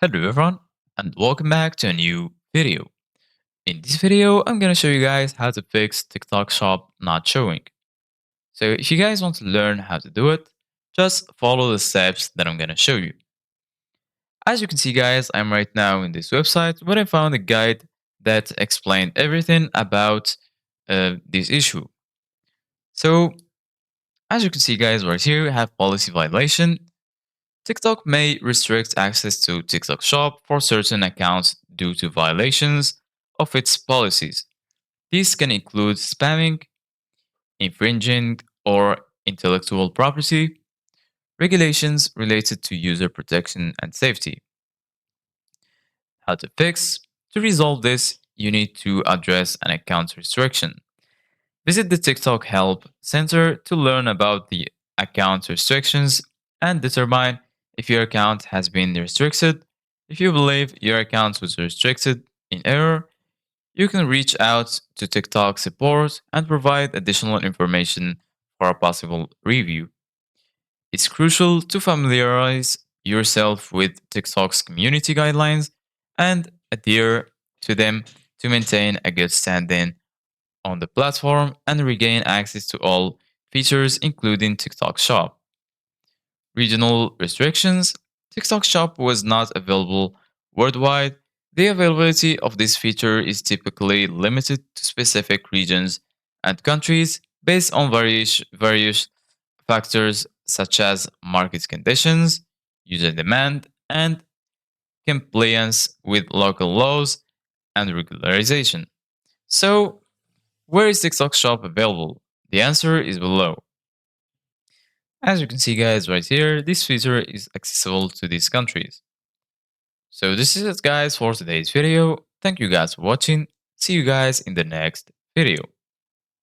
Hello everyone and welcome back to a new video. In this video, I'm gonna show you guys how to fix TikTok Shop not showing. So if you guys want to learn how to do it, just follow the steps that I'm gonna show you. As you can see guys, I'm right now in this website where I found a guide that explained everything about this issue. So as you can see guys right here, we have policy violation. TikTok may restrict access to TikTok Shop for certain accounts due to violations of its policies. These can include spamming, infringing or intellectual property, regulations related to user protection and safety. How to fix? To resolve this, you need to address an account restriction. Visit the TikTok Help Center to learn about the account restrictions and determine if your account has been restricted. If you believe your account was restricted in error, you can reach out to TikTok support and provide additional information for a possible review. It's crucial to familiarize yourself with TikTok's community guidelines and adhere to them to maintain a good standing on the platform and regain access to all features, including TikTok Shop. Regional restrictions. TikTok Shop was not available worldwide. The availability of this feature is typically limited to specific regions and countries based on various factors such as market conditions, user demand, and compliance with local laws and regularization. So, where is TikTok Shop available? The answer is below. As you can see guys right here, this feature is accessible to these countries. So this is it guys for today's video. Thank you guys for watching. See you guys in the next video.